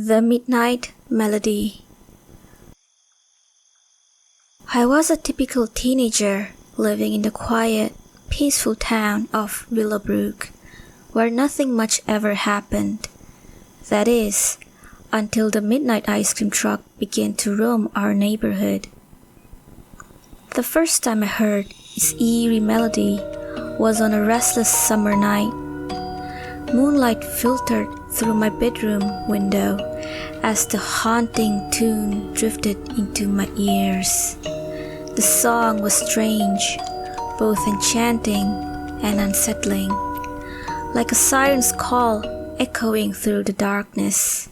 The Midnight Melody. I was a typical teenager living in the quiet, peaceful town of Willowbrook, where nothing much ever happened. That is, until the midnight ice cream truck began to roam our neighborhood. The first time I heard its eerie melody was on a restless summer night. Moonlight filtered through my bedroom window as the haunting tune drifted into my ears. The song was strange, both enchanting and unsettling, like a siren's call echoing through the darkness.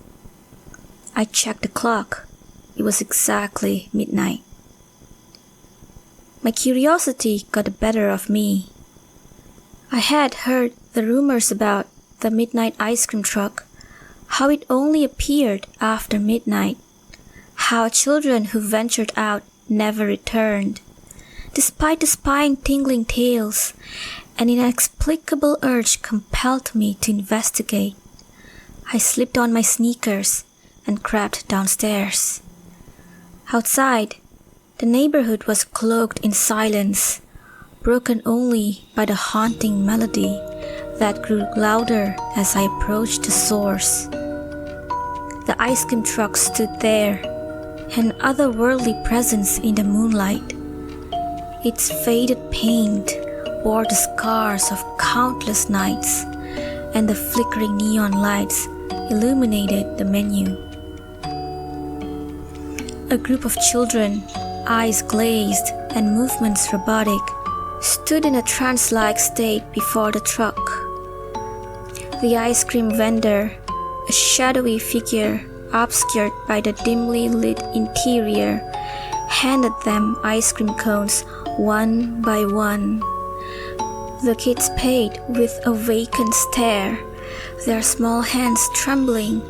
I checked the clock. It was exactly midnight. My curiosity got the better of me. I had heard the rumors about the midnight ice cream truck, how it only appeared after midnight, how children who ventured out never returned. Despite the spine-tingling tales, an inexplicable urge compelled me to investigate. I slipped on my sneakers and crept downstairs. Outside, the neighborhood was cloaked in silence, broken only by the haunting melody that grew louder as I approached the source. The ice cream truck stood there, an otherworldly presence in the moonlight. Its faded paint bore the scars of countless nights, and the flickering neon lights illuminated the menu. A group of children, eyes glazed and movements robotic, stood in a trance-like state before the truck. The ice cream vendor, a shadowy figure obscured by the dimly lit interior, handed them ice cream cones one by one. The kids paid with a vacant stare, their small hands trembling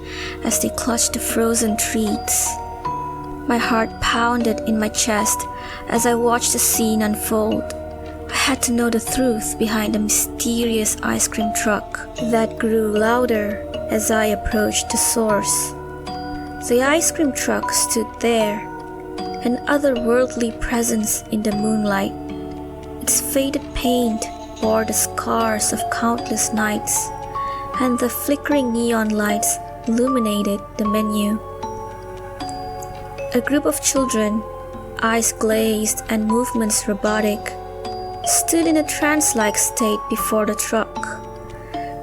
as they clutched the frozen treats. My heart pounded in my chest as I watched the scene unfold. I had to know the truth behind the mysterious ice cream truck that grew louder as I approached the source. The ice cream truck stood there, an otherworldly presence in the moonlight. Its faded paint bore the scars of countless nights, and the flickering neon lights illuminated the menu. A group of children, eyes glazed and movements robotic, stood in a trance-like state before the truck.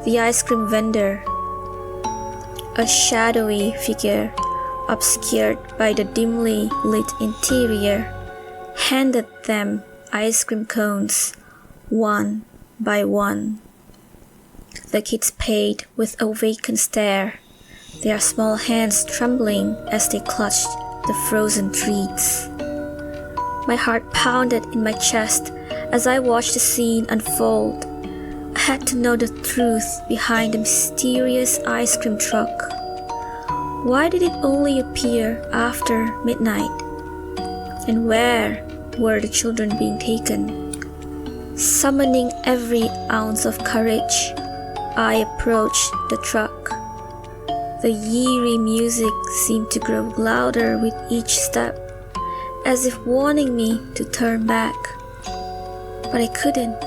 The ice cream vendor, a shadowy figure obscured by the dimly lit interior, handed them ice cream cones one by one. The kids paid with a vacant stare, their small hands trembling as they clutched the frozen treats. My heart pounded in my chest as I watched the scene unfold. I had to know the truth behind the mysterious ice cream truck. Why did it only appear after midnight? And where were the children being taken? Summoning every ounce of courage, I approached the truck. The eerie music seemed to grow louder with each step, as if warning me to turn back. But I couldn't.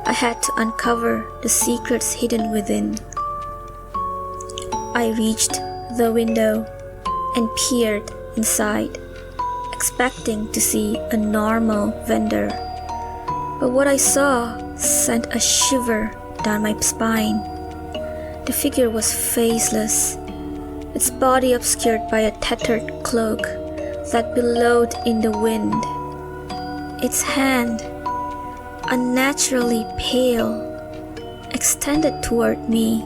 I had to uncover the secrets hidden within. I reached the window and peered inside, expecting to see a normal vendor. But what I saw sent a shiver down my spine. The figure was faceless, its body obscured by a tattered cloak that billowed in the wind. Its hand, unnaturally pale, extended toward me,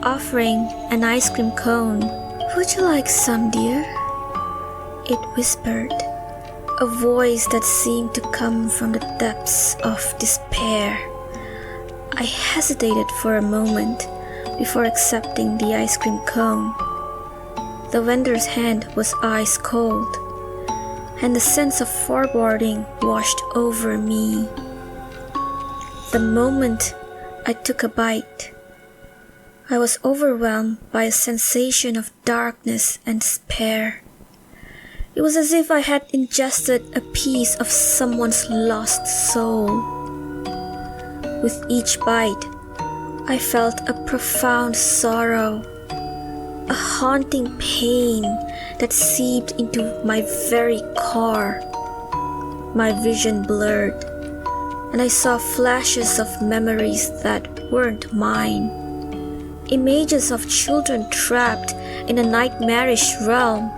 offering an ice cream cone. "Would you like some, dear?" it whispered, a voice that seemed to come from the depths of despair. I hesitated for a moment before accepting the ice cream cone. The vendor's hand was ice cold, and the sense of foreboding washed over me. The moment I took a bite, I was overwhelmed by a sensation of darkness and despair. It was as if I had ingested a piece of someone's lost soul. With each bite, I felt a profound sorrow, a haunting pain that seeped into my very core. My vision blurred, and I saw flashes of memories that weren't mine. Images of children trapped in a nightmarish realm,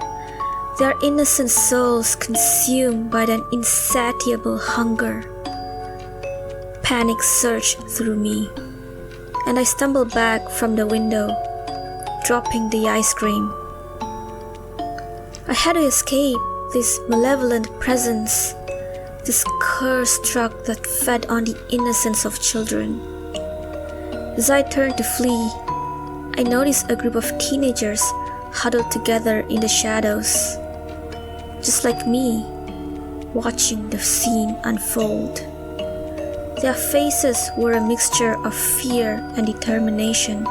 their innocent souls consumed by an insatiable hunger. Panic surged through me, and I stumbled back from the window, dropping the ice cream. I had to escape this malevolent presence, this cursed truck that fed on the innocence of children. As I turned to flee, I noticed a group of teenagers huddled together in the shadows, just like me, watching the scene unfold. Their faces were a mixture of fear and determination.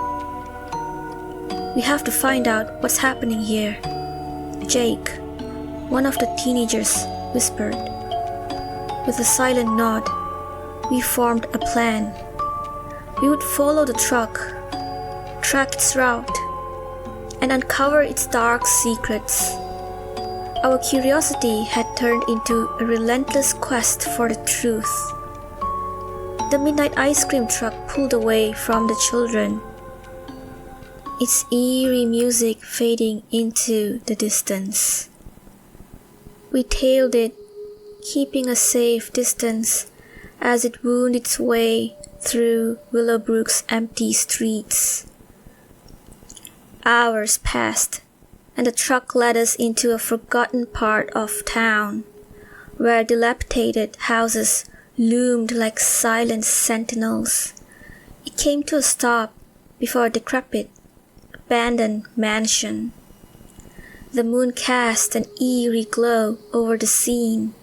"We have to find out what's happening here," Jake, one of the teenagers, whispered. With a silent nod, we formed a plan. We would follow the truck, track its route, and uncover its dark secrets. Our curiosity had turned into a relentless quest for the truth. The midnight ice cream truck pulled away from the children, its eerie music fading into the distance. We tailed it, keeping a safe distance as it wound its way through Willowbrook's empty streets. Hours passed, and the truck led us into a forgotten part of town, where dilapidated houses loomed like silent sentinels. It came to a stop before a decrepit, abandoned mansion. The moon cast an eerie glow over the scene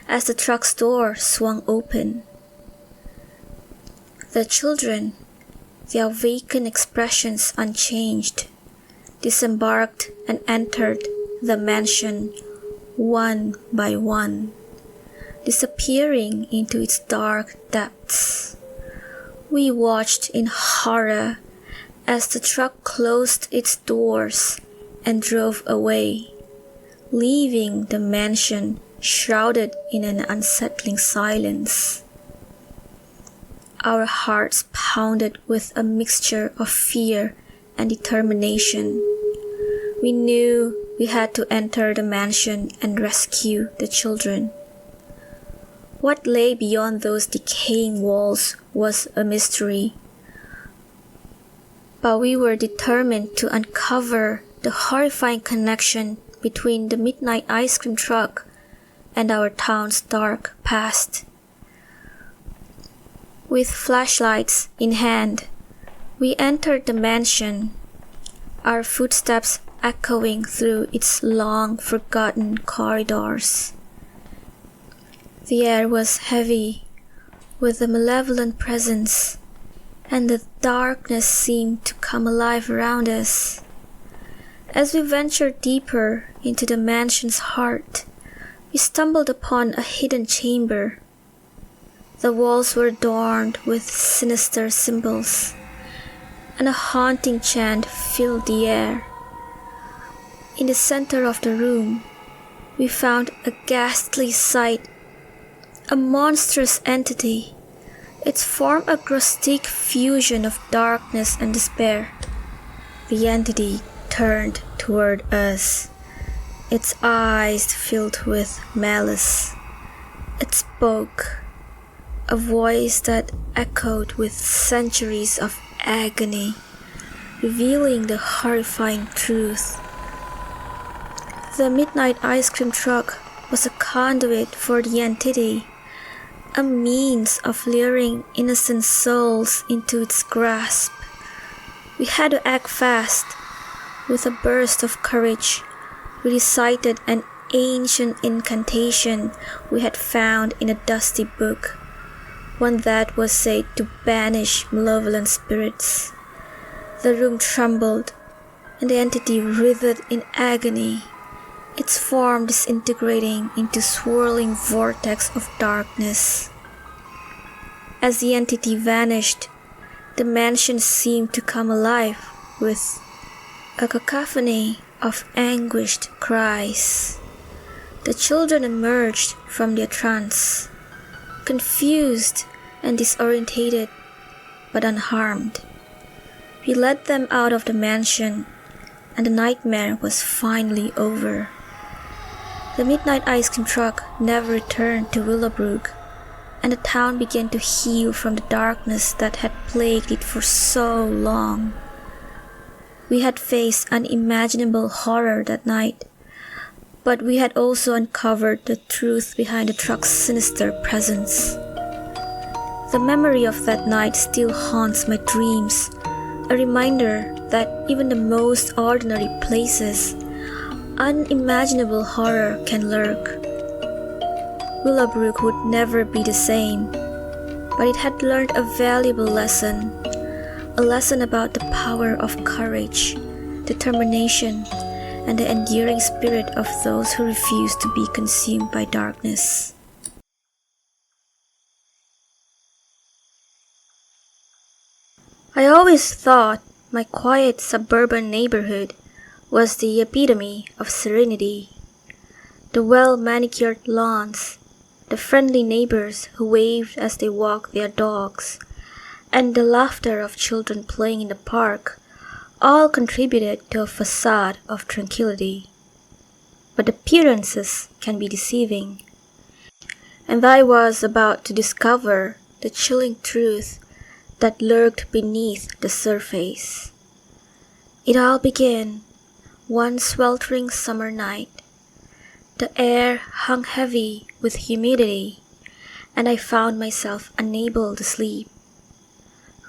as the truck's door swung open. The children, their vacant expressions unchanged, disembarked and entered the mansion one by one, disappearing into its dark depths. We watched in horror as the truck closed its doors and drove away, leaving the mansion shrouded in an unsettling silence. Our hearts pounded with a mixture of fear and determination. We knew we had to enter the mansion and rescue the children. What lay beyond those decaying walls was a mystery, but we were determined to uncover the horrifying connection between the midnight ice cream truck and our town's dark past. With flashlights in hand, we entered the mansion, our footsteps echoing through its long forgotten corridors. The air was heavy with a malevolent presence, and the darkness seemed to come alive around us. As we ventured deeper into the mansion's heart, we stumbled upon a hidden chamber. The walls were adorned with sinister symbols, and a haunting chant filled the air. In the center of the room, we found a ghastly sight, a monstrous entity. Its form a grotesque fusion of darkness and despair. The entity turned toward us, its eyes filled with malice. It spoke, a voice that echoed with centuries of agony, revealing the horrifying truth. The midnight ice cream truck was a conduit for the entity, a means of luring innocent souls into its grasp. We had to act fast. With a burst of courage, we recited an ancient incantation we had found in a dusty book, one that was said to banish malevolent spirits. The room trembled, and the entity writhed in agony, its form disintegrating into swirling vortex of darkness. As the entity vanished, the mansion seemed to come alive with a cacophony of anguished cries. The children emerged from their trance, confused and disorientated, but unharmed. We led them out of the mansion, and the nightmare was finally over. The midnight ice cream truck never returned to Willowbrook, and the town began to heal from the darkness that had plagued it for so long. We had faced unimaginable horror that night, but we had also uncovered the truth behind the truck's sinister presence. The memory of that night still haunts my dreams, a reminder that even the most ordinary places, unimaginable horror can lurk. Willowbrook would never be the same, but it had learned a valuable lesson, a lesson about the power of courage, determination, and the enduring spirit of those who refuse to be consumed by darkness. I always thought my quiet suburban neighborhood was the epitome of serenity. The well-manicured lawns, the friendly neighbors who waved as they walked their dogs, and the laughter of children playing in the park all contributed to a facade of tranquility. But appearances can be deceiving, and I was about to discover the chilling truth that lurked beneath the surface. It all began one sweltering summer night. The air hung heavy with humidity, and I found myself unable to sleep.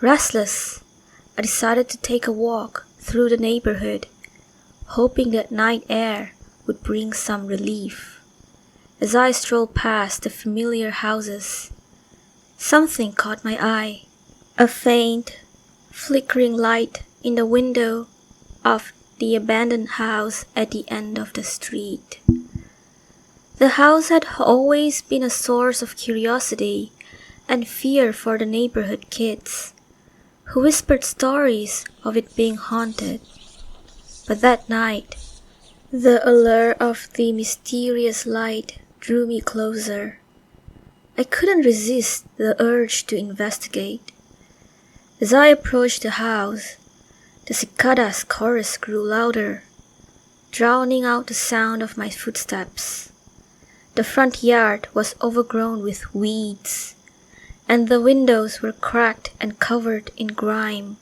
Restless, I decided to take a walk through the neighborhood, hoping that night air would bring some relief. As I strolled past the familiar houses, something caught my eye. A faint, flickering light in the window of the abandoned house at the end of the street. The house had always been a source of curiosity and fear for the neighborhood kids, who whispered stories of it being haunted. But that night, the allure of the mysterious light drew me closer. I couldn't resist the urge to investigate. As I approached the house, the cicada's chorus grew louder, drowning out the sound of my footsteps. The front yard was overgrown with weeds, and the windows were cracked and covered in grime.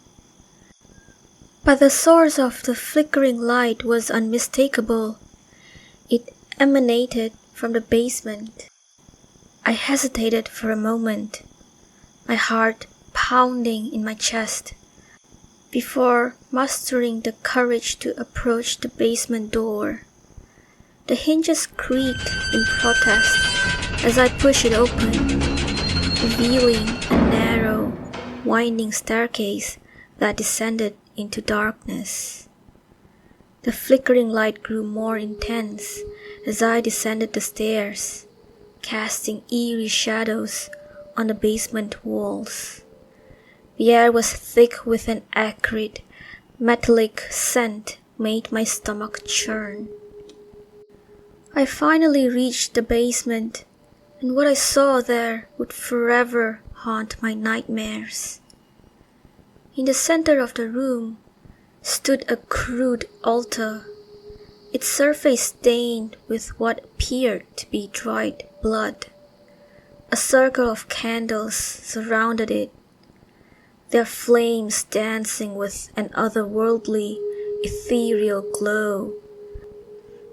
But the source of the flickering light was unmistakable. It emanated from the basement. I hesitated for a moment, my heart pounding in my chest, before mustering the courage to approach the basement door. The hinges creaked in protest as I pushed it open, revealing a narrow, winding staircase that descended into darkness. The flickering light grew more intense as I descended the stairs, casting eerie shadows on the basement walls. The air was thick with an acrid, metallic scent made my stomach churn. I finally reached the basement, and what I saw there would forever haunt my nightmares. In the center of the room stood a crude altar, its surface stained with what appeared to be dried blood. A circle of candles surrounded it, their flames dancing with an otherworldly, ethereal glow.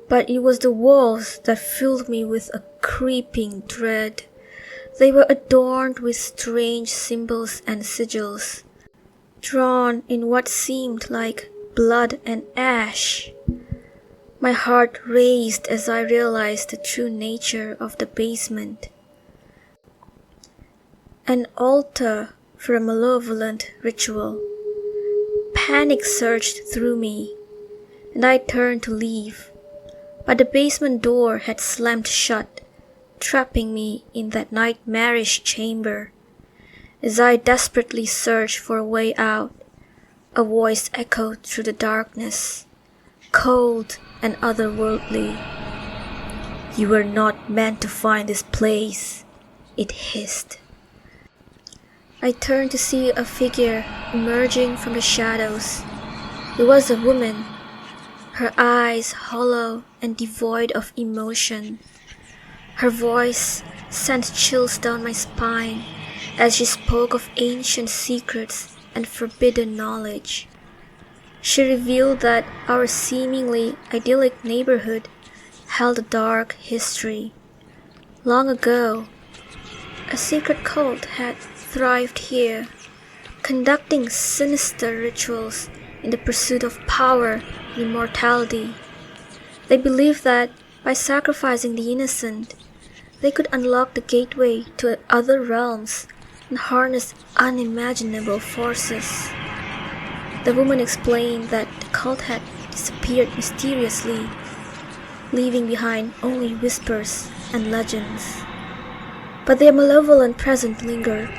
But it was the walls that filled me with a creeping dread. They were adorned with strange symbols and sigils, drawn in what seemed like blood and ash. My heart raced as I realized the true nature of the basement. An altar for a malevolent ritual, Panic surged through me, and I turned to leave, but the basement door had slammed shut, trapping me in that nightmarish chamber. As I desperately searched for a way out, a voice echoed through the darkness, cold and otherworldly. "You were not meant to find this place," it hissed. I turned to see a figure emerging from the shadows. It was a woman, her eyes hollow and devoid of emotion. Her voice sent chills down my spine as she spoke of ancient secrets and forbidden knowledge. She revealed that our seemingly idyllic neighborhood held a dark history. Long ago, a secret cult had thrived here, conducting sinister rituals in the pursuit of power and immortality. They believed that by sacrificing the innocent, they could unlock the gateway to other realms and harness unimaginable forces. The woman explained that the cult had disappeared mysteriously, leaving behind only whispers and legends. But their malevolent presence lingered,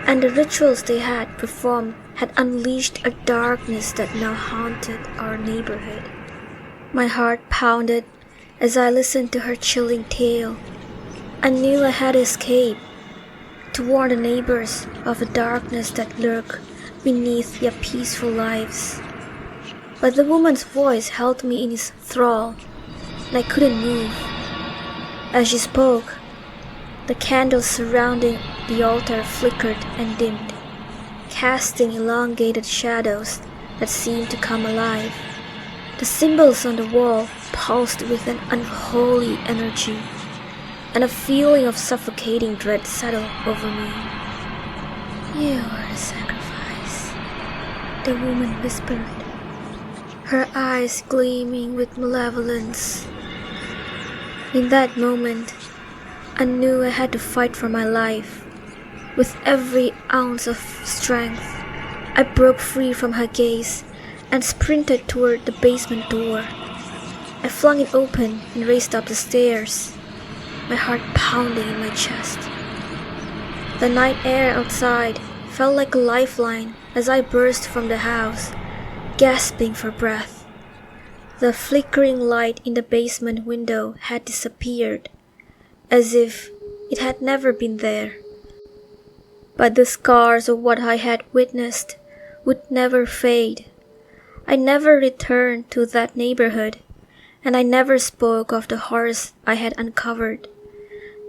and the rituals they had performed had unleashed a darkness that now haunted our neighborhood. My heart pounded as I listened to her chilling tale. I knew I had escaped, to warn the neighbors of the darkness that lurked beneath their peaceful lives. But the woman's voice held me in its thrall, and I couldn't move. As she spoke, the candles surrounding the altar flickered and dimmed, casting elongated shadows that seemed to come alive. The symbols on the wall pulsed with an unholy energy, and a feeling of suffocating dread settled over me. "You are the sacrifice," the woman whispered, her eyes gleaming with malevolence. In that moment, I knew I had to fight for my life. With every ounce of strength, I broke free from her gaze and sprinted toward the basement door. I flung it open and raced up the stairs, my heart pounding in my chest. The night air outside felt like a lifeline as I burst from the house, gasping for breath. The flickering light in the basement window had disappeared, as if it had never been there. But the scars of what I had witnessed would never fade. I never returned to that neighborhood, and I never spoke of the horrors I had uncovered.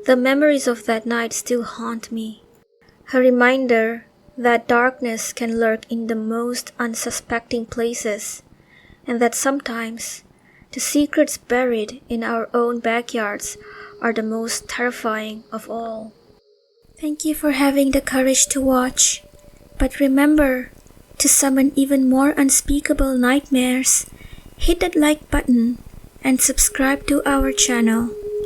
The memories of that night still haunt me, a reminder that darkness can lurk in the most unsuspecting places, and that sometimes the secrets buried in our own backyards are the most terrifying of all. Thank you for having the courage to watch, but remember, to summon even more unspeakable nightmares, hit that like button and subscribe to our channel.